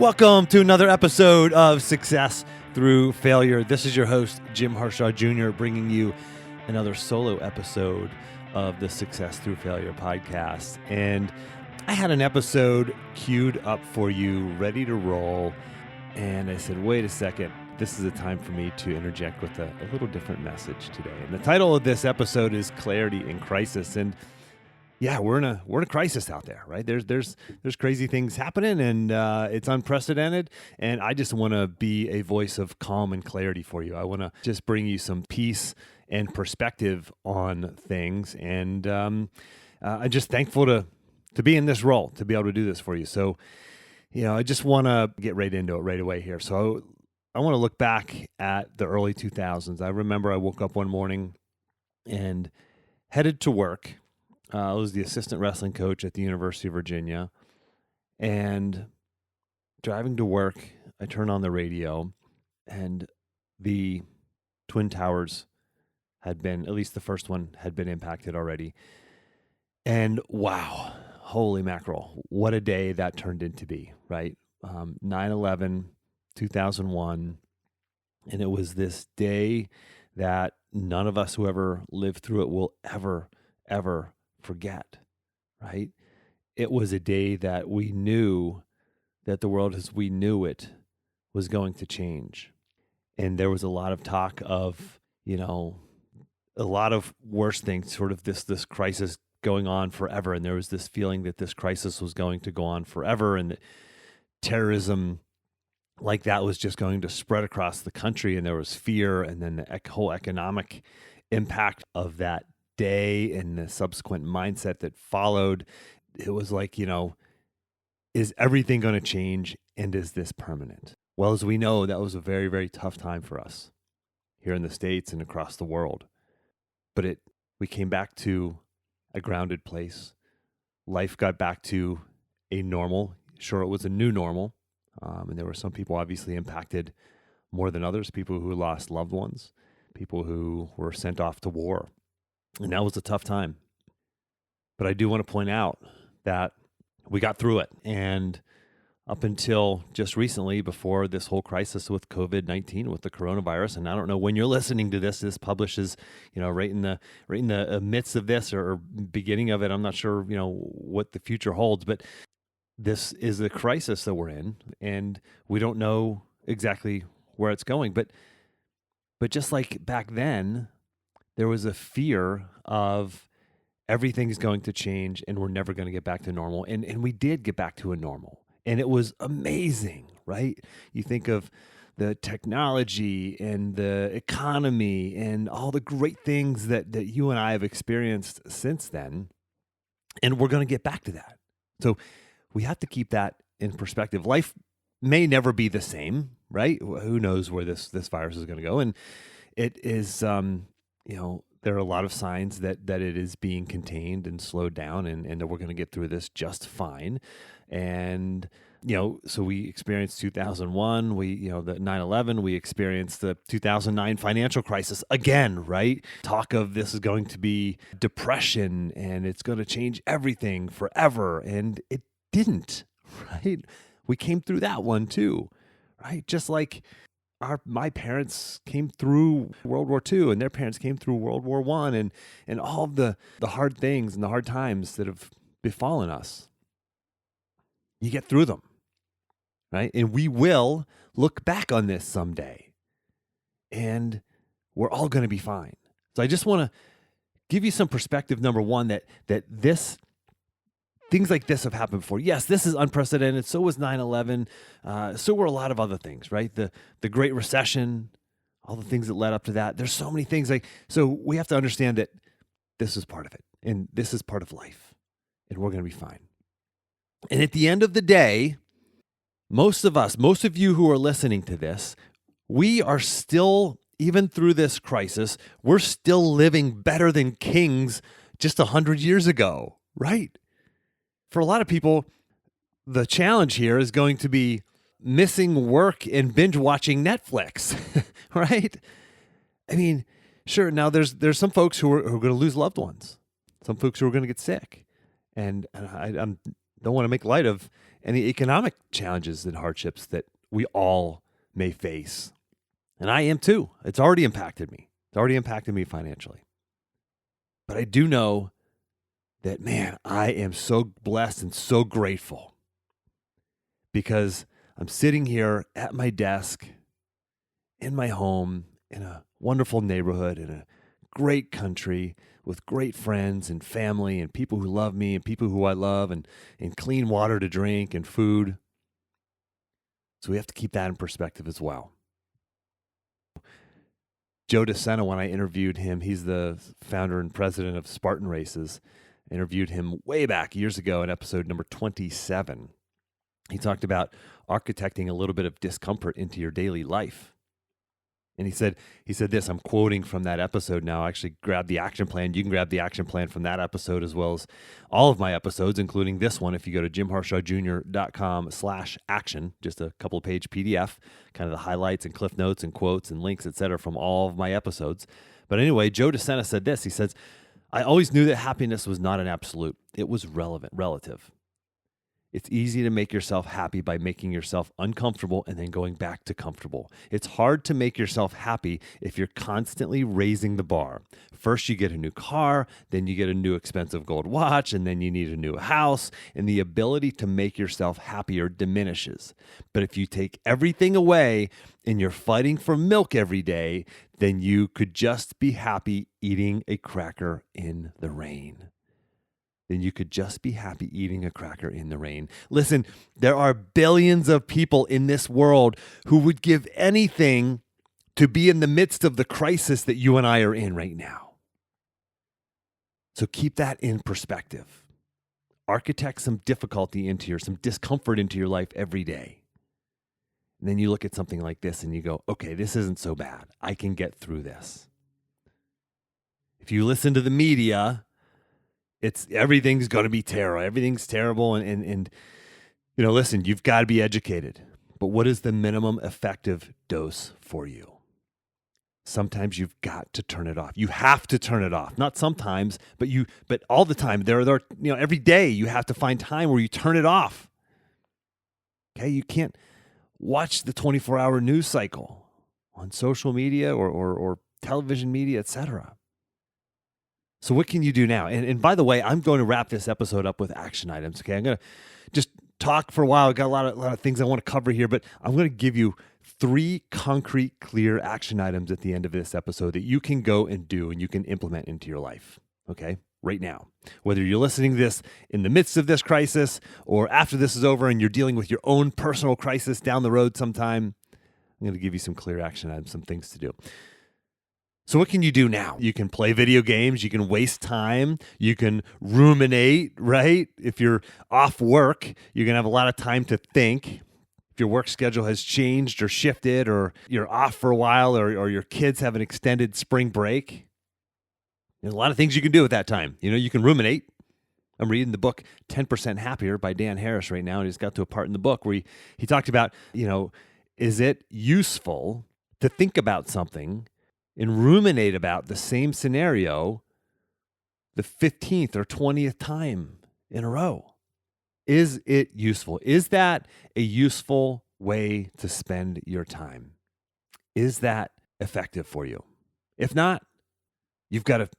Welcome to another episode of Success Through Failure. This is your host, Jim Harshaw Jr., bringing you another solo episode of the Success Through Failure podcast. And I had an episode queued up for you, ready to roll. And I said, wait a second, this is a time for me to interject with a little different message today. And the title of this episode is Clarity in Crisis. And yeah, we're in a crisis out there, right? There's crazy things happening, and it's unprecedented. And I just want to be a voice of calm and clarity for you. I want to just bring you some peace and perspective on things. And I'm just thankful to be in this role, to be able to do this for you. So, I just want to get right into it right away here. So I want to look back at the early 2000s. I remember I woke up one morning and headed to work. I was the assistant wrestling coach at the University of Virginia, and driving to work, I turned on the radio, and the Twin Towers had been, at least the first one, had been impacted already. And wow, holy mackerel, what a day that turned into be, right? 9/11, 2001, and it was this day that none of us who ever lived through it will ever forget, right? It was a day that we knew that the world as we knew it was going to change. And there was a lot of talk of, a lot of worse things, sort of this crisis going on forever. And there was this feeling that this crisis was going to go on forever, and that terrorism like that was just going to spread across the country. And there was fear, and then the whole economic impact of that day and the subsequent mindset that followed. It was like, is everything going to change, and is this permanent? Well, as we know, that was a very, very tough time for us here in the States and across the world. But we came back to a grounded place. Life got back to a normal. Sure, it was a new normal. And there were some people obviously impacted more than others, people who lost loved ones, people who were sent off to war. And that was a tough time. But I do want to point out that we got through it. And up until just recently, before this whole crisis with COVID-19, with the coronavirus, and I don't know when you're listening to this publishes, right in the midst of this or beginning of it. I'm not sure, what the future holds, but this is a crisis that we're in, and we don't know exactly where it's going. But just like back then, there was a fear of everything's going to change and we're never going to get back to normal. And we did get back to a normal. And it was amazing, right? You think of the technology and the economy and all the great things that you and I have experienced since then. And we're going to get back to that. So we have to keep that in perspective. Life may never be the same, right? Who knows where this virus is going to go. And it is... there are a lot of signs that it is being contained and slowed down, and that we're going to get through this just fine. And, so we experienced 2001, the 9/11, we experienced the 2009 financial crisis again, right? Talk of this is going to be depression and it's going to change everything forever. And it didn't, right? We came through that one too, right? Just like my parents came through World War II, and their parents came through World War I, and all of the hard things and the hard times that have befallen us. You get through them, right? And we will look back on this someday, and we're all going to be fine. So I just want to give you some perspective. Number one, that things like this have happened before. Yes, this is unprecedented. So was 9/11. So were a lot of other things, right? The Great Recession, all the things that led up to that. There's so many things. So we have to understand that this is part of it, and this is part of life, and we're going to be fine. And at the end of the day, most of you who are listening to this, we are still, even through this crisis, we're still living better than kings just 100 years ago, right? For a lot of people, the challenge here is going to be missing work and binge watching Netflix, right? I mean, sure. Now there's some folks who are going to lose loved ones, some folks who are going to get sick, and I'm don't want to make light of any economic challenges and hardships that we all may face. And I am too. It's already impacted me. It's already impacted me financially. But I do know that, man, I am so blessed and so grateful because I'm sitting here at my desk in my home in a wonderful neighborhood in a great country with great friends and family and people who love me and people who I love and clean water to drink and food. So we have to keep that in perspective as well. Joe DeSena, when I interviewed him, he's the founder and president of Spartan Races. I interviewed him way back years ago in episode number 27. He talked about architecting a little bit of discomfort into your daily life. And he said this, I'm quoting from that episode now. I actually grabbed the action plan. You can grab the action plan from that episode as well as all of my episodes, including this one. If you go to jimharshawjr.com/action, just a couple of page PDF, kind of the highlights and cliff notes and quotes and links, etc., from all of my episodes. But anyway, Joe DeSena said this. He says, I always knew that happiness was not an absolute. It was relative. It's easy to make yourself happy by making yourself uncomfortable and then going back to comfortable. It's hard to make yourself happy if you're constantly raising the bar. First, you get a new car, then you get a new expensive gold watch, and then you need a new house, and the ability to make yourself happier diminishes. But if you take everything away and you're fighting for milk every day, then you could just be happy eating a cracker in the rain. Then you could just be happy eating a cracker in the rain. Listen, there are billions of people in this world who would give anything to be in the midst of the crisis that you and I are in right now. So keep that in perspective. Architect some difficulty some discomfort into your life every day. And then you look at something like this and you go, okay, this isn't so bad. I can get through this. If you listen to the media, everything's going to be terrible. Everything's terrible. And listen, you've got to be educated. But what is the minimum effective dose for you? Sometimes you've got to turn it off. You have to turn it off. Not sometimes, but all the time. Every day you have to find time where you turn it off. Okay, you can't watch the 24-hour news cycle on social media or television media, etc. So what can you do now? And by the way, I'm going to wrap this episode up with action items. Okay, I'm going to just talk for a while. I've got a lot of things I want to cover here, but I'm going to give you 3 concrete, clear action items at the end of this episode that you can go and do and you can implement into your life. Okay, right now. Whether you're listening to this in the midst of this crisis or after this is over and you're dealing with your own personal crisis down the road sometime, I'm going to give you some clear action items, some things to do. So what can you do now? You can play video games. You can waste time. You can ruminate, right? If you're off work, you're going to have a lot of time to think. If your work schedule has changed or shifted or you're off for a while or your kids have an extended spring break, there's a lot of things you can do at that time. You can ruminate. I'm reading the book 10% Happier by Dan Harris right now, and he's got to a part in the book where he talked about, is it useful to think about something and ruminate about the same scenario the 15th or 20th time in a row? Is it useful? Is that a useful way to spend your time? Is that effective for you? If not, you've got to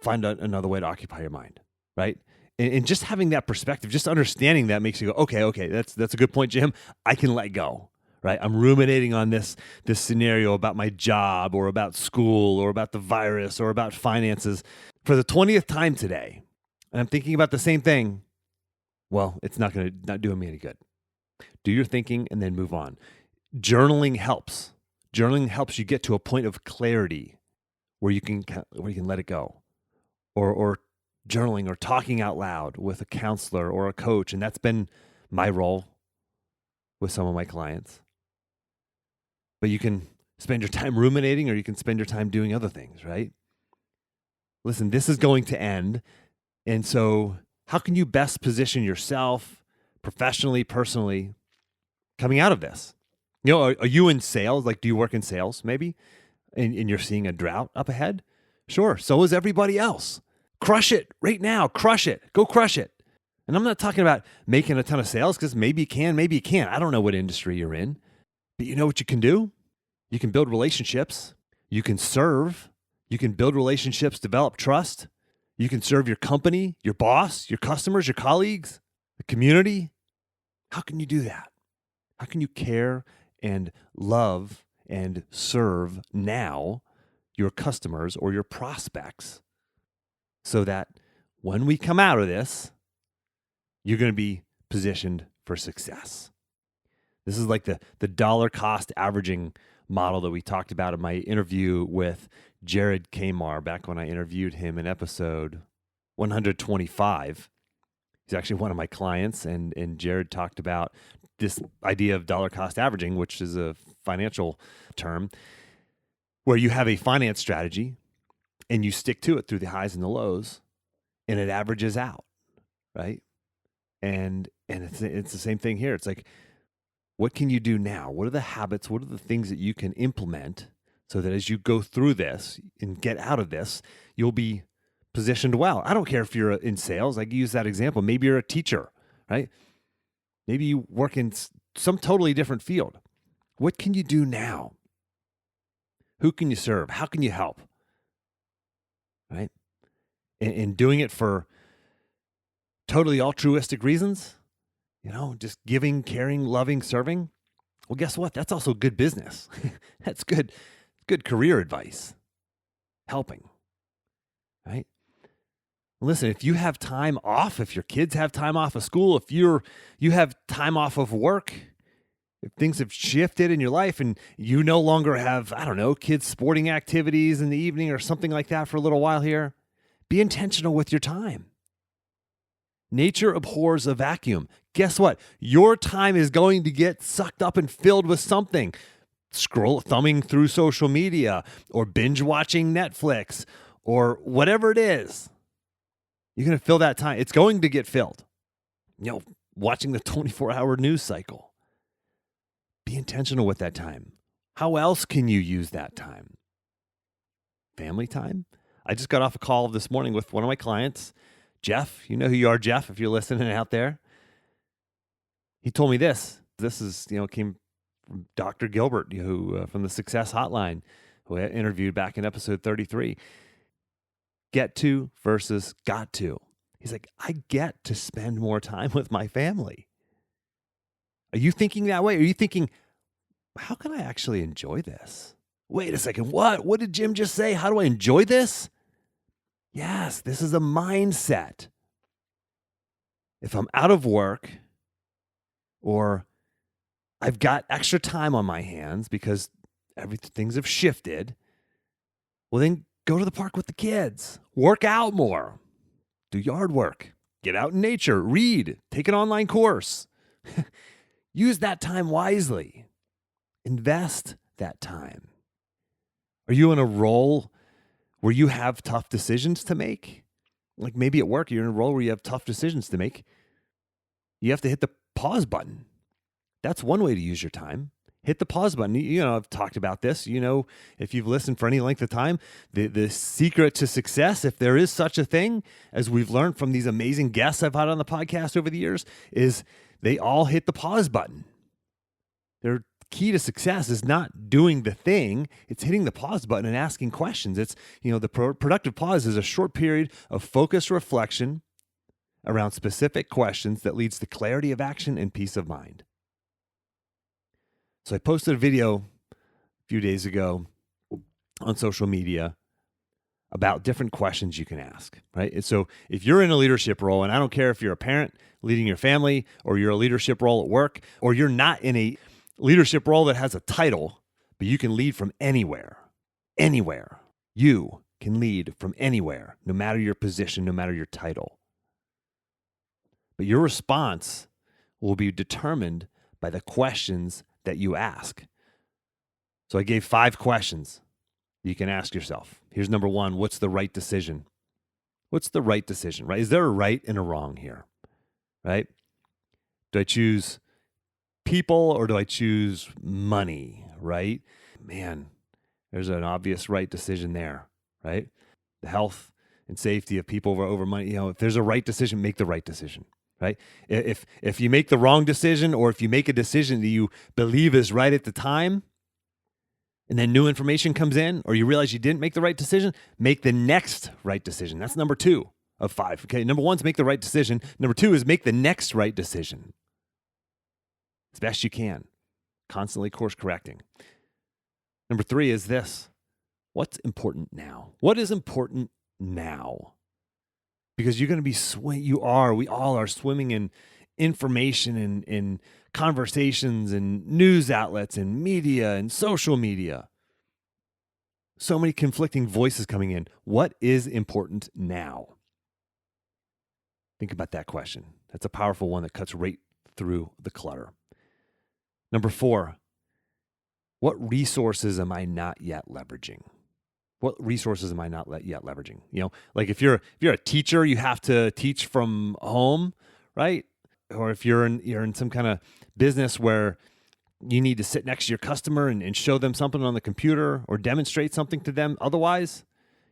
find another way to occupy your mind, right? And just having that perspective, just understanding that makes you go, okay, that's a good point, Jim. I can let go. Right? I'm ruminating on this scenario about my job or about school or about the virus or about finances for the 20th time today. And I'm thinking about the same thing. Well, it's not doing me any good. Do your thinking and then move on. Journaling helps. Journaling helps you get to a point of clarity where you can let it go. Or journaling or talking out loud with a counselor or a coach. And that's been my role with some of my clients. But you can spend your time ruminating or you can spend your time doing other things, right? Listen, this is going to end. And so how can you best position yourself professionally, personally, coming out of this? Are you in sales? Like, do you work in sales maybe? And you're seeing a drought up ahead? Sure. So is everybody else. Crush it right now. Crush it. Go crush it. And I'm not talking about making a ton of sales, because maybe you can, maybe you can't. I don't know what industry you're in. But you know what you can do? You can build relationships. You can serve. You can build relationships, develop trust. You can serve your company, your boss, your customers, your colleagues, the community. How can you do that? How can you care and love and serve now your customers or your prospects so that when we come out of this, you're going to be positioned for success? This is like the dollar cost averaging model that we talked about in my interview with Jared Kamar back when I interviewed him in episode 125. He's actually one of my clients, and Jared talked about this idea of dollar cost averaging, which is a financial term, where you have a finance strategy and you stick to it through the highs and the lows, and it averages out, right? And it's the same thing here. It's like, what can you do now? What are the habits? What are the things that you can implement so that as you go through this and get out of this, you'll be positioned well? I don't care if you're in sales. I use that example. Maybe you're a teacher, right? Maybe you work in some totally different field. What can you do now? Who can you serve? How can you help? Right? And doing it for totally altruistic reasons, just giving, caring, loving, serving. Well, guess what? That's also good business. That's good career advice. Helping, right? Listen, if you have time off, if your kids have time off of school, if you have time off of work, if things have shifted in your life and you no longer have, kids' sporting activities in the evening or something like that for a little while here, be intentional with your time. Nature abhors a vacuum. Guess what? Your time is going to get sucked up and filled with something. Thumbing through social media or binge watching Netflix or whatever it is. You're going to fill that time. It's going to get filled. Watching the 24-hour news cycle. Be intentional with that time. How else can you use that time? Family time? I just got off a call this morning with one of my clients, Jeff. You know who you are, Jeff, if you're listening out there. He told me this. This is, came from Dr. Gilbert, who from the Success Hotline, who I interviewed back in episode 33. Get to versus got to. He's like, I get to spend more time with my family. Are you thinking that way? Are you thinking, how can I actually enjoy this? Wait a second, what? What did Jim just say? How do I enjoy this? Yes, this is a mindset. If I'm out of work or I've got extra time on my hands because things have shifted, well, then go to the park with the kids. Work out more. Do yard work. Get out in nature. Read. Take an online course. Use that time wisely. Invest that time. Are you in a role where you have tough decisions to make? Like maybe at work, you're in a role where you have tough decisions to make. You have to hit the pause button. That's one way to use your time. Hit the pause button. I've talked about this. If you've listened for any length of time, the secret to success, if there is such a thing, as we've learned from these amazing guests I've had on the podcast over the years, is they all hit the pause button. Their key to success is not doing the thing. It's hitting the pause button and asking questions. It's, the productive pause is a short period of focused reflection around specific questions that leads to clarity of action and peace of mind. So I posted a video a few days ago on social media about different questions you can ask, right? And so if you're in a leadership role, and I don't care if you're a parent leading your family, or you're a leadership role at work, or you're not in a leadership role that has a title, but you can lead from anywhere. Anywhere. You can lead from anywhere, no matter your position, no matter your title. But your response will be determined by the questions that you ask. So I gave 5 questions you can ask yourself. Here's number 1. What's the right decision? What's the right decision, right? Is there a right and a wrong here, right? Do I choose people or do I choose money, right? Man, there's an obvious right decision there, right? The health and safety of people over money. If there's a right decision, make the right decision, right? If you make the wrong decision, or if you make a decision that you believe is right at the time, and then new information comes in, or you realize you didn't make the right decision, make the next right decision. That's number 2 of 5. Okay, number 1 is make the right decision. Number 2 is make the next right decision as best you can, constantly course correcting. Number 3 is this: what's important now? What is important now? Because you're going to be we all are swimming in information and in conversations and news outlets and media and social media. So many conflicting voices coming in. What is important now? Think about that question. That's a powerful one that cuts right through the clutter. Number 4, what resources am I not yet leveraging? What resources am I not yet leveraging? Like if you're a teacher, you have to teach from home, right? Or if you're in some kind of business where you need to sit next to your customer and show them something on the computer or demonstrate something to them. Otherwise,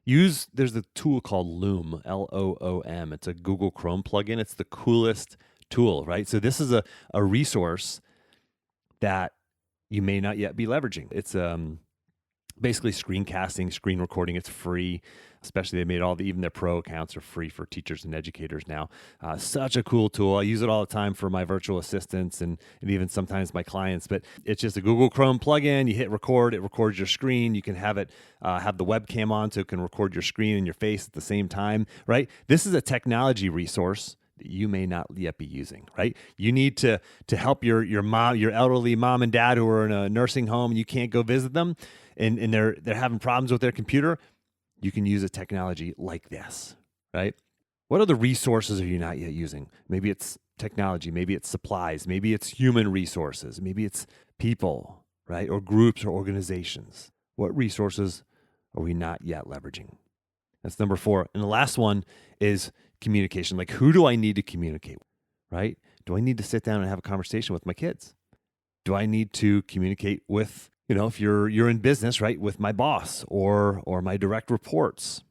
there's a tool called Loom, Loom. It's a Google Chrome plugin. It's the coolest tool, right? So this is a resource that you may not yet be leveraging. It's basically screencasting, screen recording. It's free. Especially they made even their pro accounts are free for teachers and educators now. Such a cool tool. I use it all the time for my virtual assistants and even sometimes my clients. But it's just a Google Chrome plugin. You hit record, it records your screen. You can have it have the webcam on so it can record your screen and your face at the same time, right? This is a technology resource that you may not yet be using, right? You need to help your mom, your elderly mom and dad who are in a nursing home and you can't go visit them and they're having problems with their computer. You can use a technology like this, right? What other resources are you not yet using? Maybe it's technology, maybe it's supplies, maybe it's human resources, maybe it's people, right? Or groups or organizations. What resources are we not yet leveraging? That's number 4. And the last one is communication. Like, who do I need to communicate with, right? Do I need to sit down and have a conversation with my kids? Do I need to communicate with, if you're in business, right, with my boss or my direct reports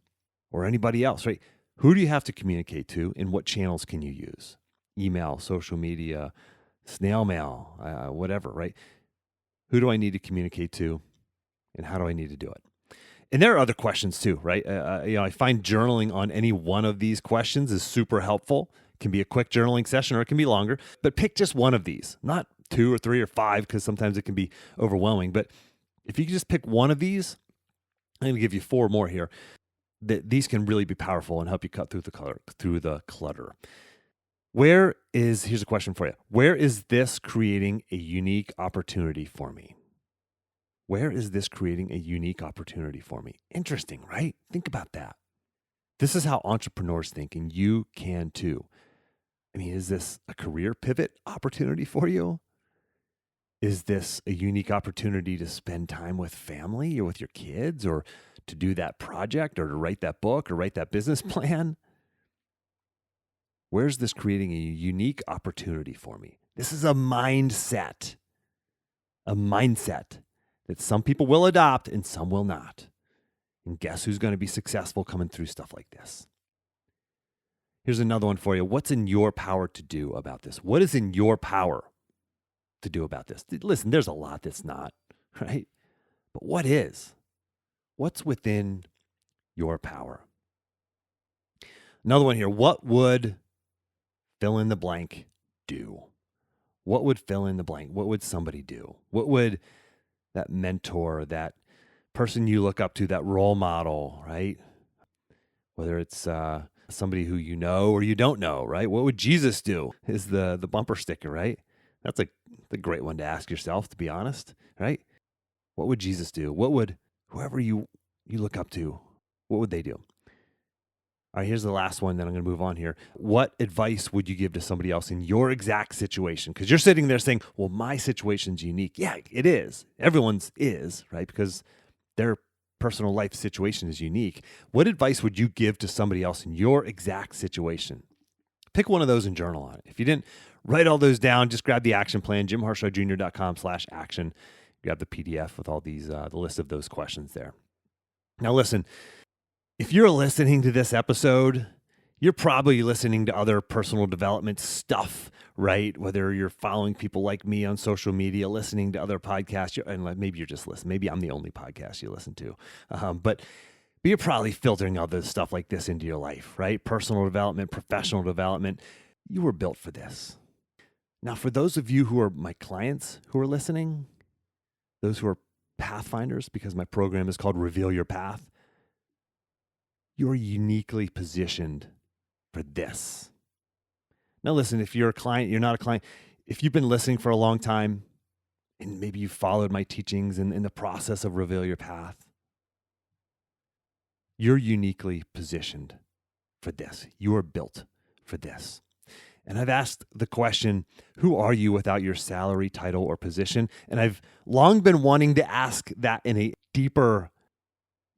or anybody else, right? Who do you have to communicate to and what channels can you use? Email, social media, snail mail, whatever, right? Who do I need to communicate to and how do I need to do it? And there are other questions too, right? I find journaling on any one of these questions is super helpful. It can be a quick journaling session or it can be longer, but pick just one of these, not 2 or 3 or 5, because sometimes it can be overwhelming. But if you just pick one of these, I'm going to give you 4 more here. These can really be powerful and help you cut through the clutter. Here's a question for you. Where is this creating a unique opportunity for me? Where is this creating a unique opportunity for me? Interesting, right? Think about that. This is how entrepreneurs think, and you can too. I mean, is this a career pivot opportunity for you? Is this a unique opportunity to spend time with family or with your kids or to do that project or to write that book or write that business plan? Where's this creating a unique opportunity for me? This is a mindset that some people will adopt and some will not. And guess who's going to be successful coming through stuff like this? Here's another one for you. What's in your power to do about this? What is in your power to do about this? Listen, there's a lot that's not, right? But what is? What's within your power? Another one here. What would fill in the blank do? What would fill in the blank? What would somebody do? What would that mentor, that person you look up to, that role model, right? Whether it's somebody who you know or you don't know, right? What would Jesus do is the bumper sticker, right? That's a great one to ask yourself, to be honest, right? What would Jesus do? What would whoever you look up to, what would they do? All right, here's the last one, then I'm going to move on here. What advice would you give to somebody else in your exact situation? Because you're sitting there saying, well, my situation's unique. Yeah, it is. Everyone's is, right? Because their personal life situation is unique. What advice would you give to somebody else in your exact situation? Pick one of those and journal on it. If you didn't write all those down, just grab the action plan, jimharshawjr.com/action. Grab the PDF with all these, the list of those questions there. Now listen, if you're listening to this episode, You're probably listening to other personal development stuff, right? Whether you're following people like me on social media, listening to other podcasts, and maybe you're just listening. Maybe I'm the only podcast you listen to. But you're probably filtering other stuff like this into your life, right? Personal development, professional development. You were built for this. Now, for those of you who are my clients who are listening, those who are pathfinders, because my program is called Reveal Your Path, you're uniquely positioned for this. Now listen, if you're a client, you're not a client, if you've been listening for a long time and maybe you followed my teachings in the process of Reveal Your Path, you're uniquely positioned for this. You are built for this. And I've asked the question, who are you without your salary, title, or position? And I've long been wanting to ask that in a deeper,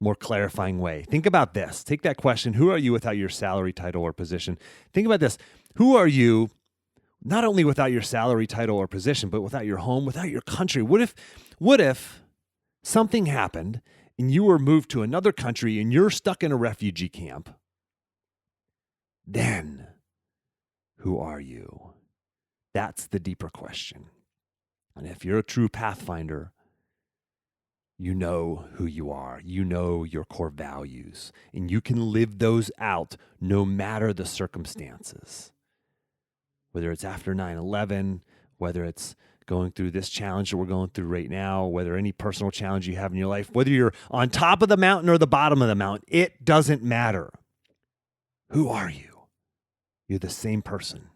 more clarifying way. Think about this. Take that question, who are you without your salary, title, or position? Think about this. Who are you not only without your salary, title, or position, but without your home, without your country? What if something happened and you were moved to another country and you're stuck in a refugee camp? Then who are you? That's the deeper question. And if you're a true pathfinder, you know who you are. You know your core values, and you can live those out no matter the circumstances. Whether it's after 9/11, whether it's going through this challenge that we're going through right now, whether any personal challenge you have in your life, whether you're on top of the mountain or the bottom of the mountain, it doesn't matter. Who are you? You're the same person.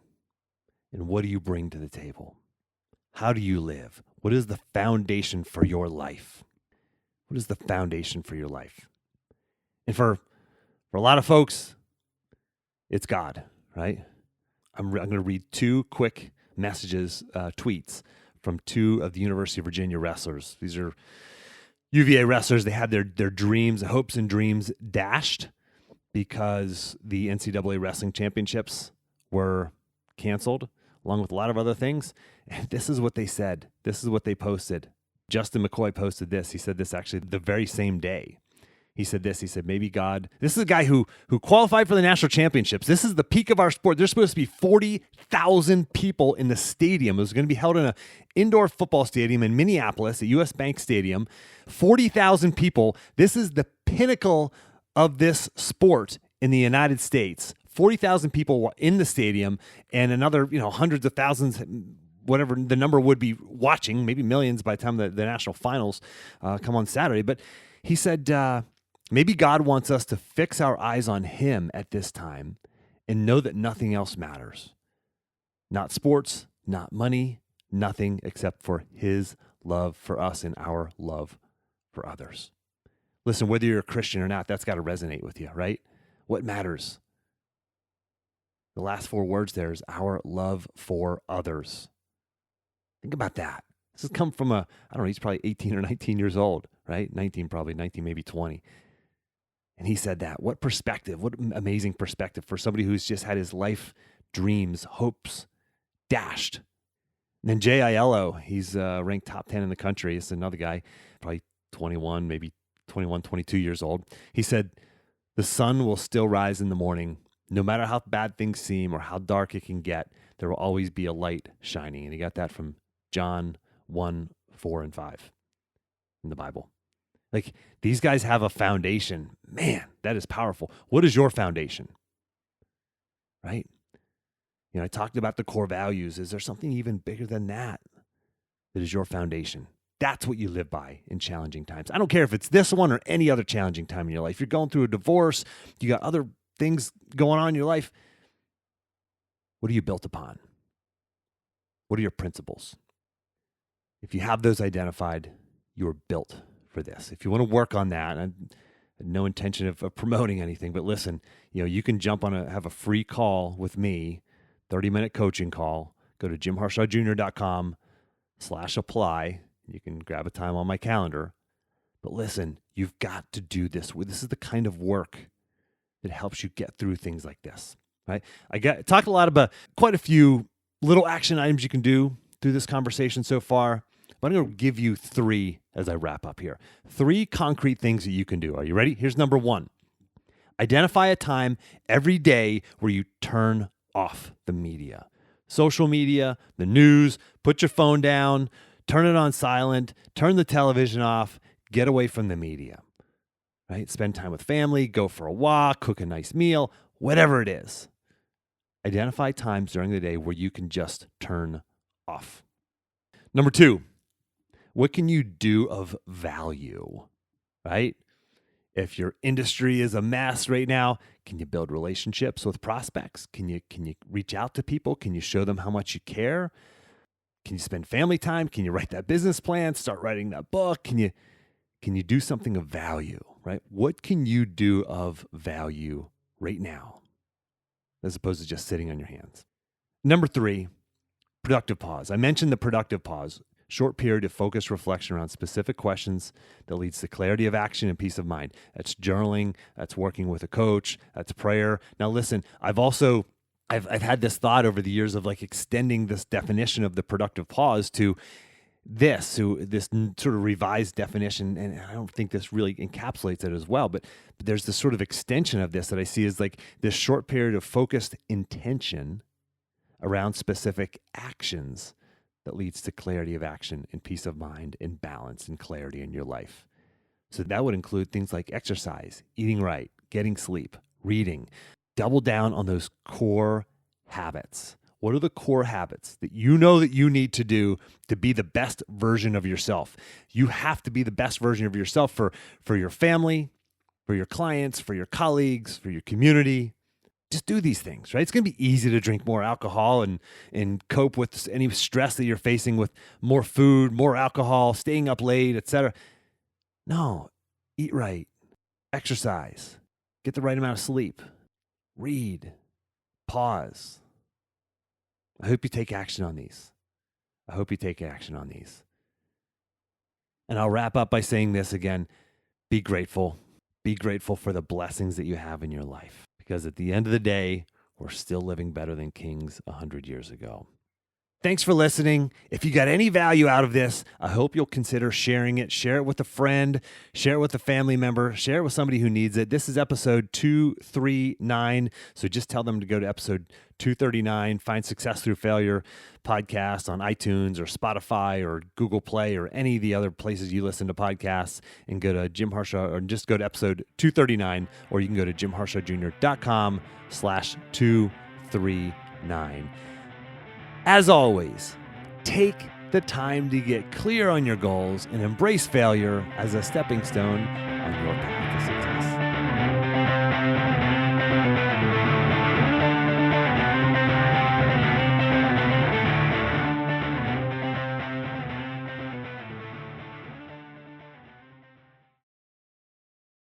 And what do you bring to the table? How do you live? What is the foundation for your life? What is the foundation for your life? And for a lot of folks, it's God, right? I'm going to read two quick messages, tweets from two of the University of Virginia wrestlers. These are UVA wrestlers. They had their dreams, hopes and dreams dashed because the NCAA wrestling championships were canceled, along with a lot of other things. And this is what they said. This is what they posted. Justin McCoy posted this. He said this actually the very same day. He said this. He said, maybe God, this is a guy who qualified for the national championships. This is the peak of our sport. There's supposed to be 40,000 people in the stadium. It was going to be held in an indoor football stadium in Minneapolis at US Bank Stadium. 40,000 people. This is the pinnacle of this sport in the United States. 40,000 people in the stadium and another, hundreds of thousands, whatever the number would be watching, maybe millions by the time the national finals come on Saturday. But he said, maybe God wants us to fix our eyes on him at this time and know that nothing else matters. Not sports, not money, nothing except for his love for us and our love for others. Listen, whether you're a Christian or not, that's got to resonate with you, right? What matters? The last four words there is our love for others. Think about that. This has come from he's probably 18 or 19 years old, right? 19 probably, 19 maybe 20. And he said that. What perspective, what amazing perspective for somebody who's just had his life dreams, hopes dashed. And then Jay Aiello, he's ranked top 10 in the country. It's another guy, probably 21, maybe 21, 22 years old. He said, the sun will still rise in the morning. No matter how bad things seem or how dark it can get, there will always be a light shining. And he got that from John 1, 4, and 5 in the Bible. Like, these guys have a foundation. Man, that is powerful. What is your foundation? Right? I talked about the core values. Is there something even bigger than that is your foundation? That's what you live by in challenging times. I don't care if it's this one or any other challenging time in your life. You're going through a divorce. You got other things going on in your life. What are you built upon? What are your principles? If you have those identified, you are built for this. If you want to work on that, and I had no intention of promoting anything, but listen, you can jump on have a free call with me, 30-minute coaching call. Go to jimharshawjr.com/apply. You can grab a time on my calendar. But listen, you've got to do this. This is the kind of work that helps you get through things like this, right? I talked a lot about quite a few little action items you can do through this conversation so far, but I'm going to give you 3 as I wrap up here. 3 concrete things that you can do. Are you ready? Here's number 1. Identify a time every day where you turn off the media. Social media, the news, put your phone down, turn it on silent, turn the television off, get away from the media, right? Spend time with family, go for a walk, cook a nice meal, whatever it is. Identify times during the day where you can just turn off. Number 2, what can you do of value, right? If your industry is a mess right now, can you build relationships with prospects? Can you reach out to people? Can you show them how much you care? Can you spend family time? Can you write that business plan? Start writing that book? Can you do something of value, right? What can you do of value right now as opposed to just sitting on your hands? Number 3, productive pause. I mentioned the productive pause. Short period of focused reflection around specific questions that leads to clarity of action and peace of mind. That's journaling. That's working with a coach. That's prayer. Now, listen, I've had this thought over the years of like extending this definition of the productive pause to this sort of revised definition. And I don't think this really encapsulates it as well, but there's this sort of extension of this that I see as like this short period of focused intention around specific actions that leads to clarity of action and peace of mind and balance and clarity in your life. So that would include things like exercise, eating right, getting sleep, reading. Double down on those core habits. What are the core habits that you know that you need to do to be the best version of yourself? You have to be the best version of yourself for your family, for your clients, for your colleagues, for your community. Just do these things, right? It's going to be easy to drink more alcohol and cope with any stress that you're facing with more food, more alcohol, staying up late, etc. No, eat right, exercise, get the right amount of sleep, read, pause. I hope you take action on these. And I'll wrap up by saying this again. Be grateful. Be grateful for the blessings that you have in your life. Because at the end of the day, we're still living better than kings 100 years ago. Thanks for listening. If you got any value out of this, I hope you'll consider sharing it. Share it with a friend. Share it with a family member. Share it with somebody who needs it. This is episode 239. So just tell them to go to episode 239. Find Success Through Failure podcast on iTunes or Spotify or Google Play or any of the other places you listen to podcasts, and go to Jim Harshaw, or just go to episode 239, or you can go to jimharshawjr.com/239. As always, take the time to get clear on your goals and embrace failure as a stepping stone on your path to success.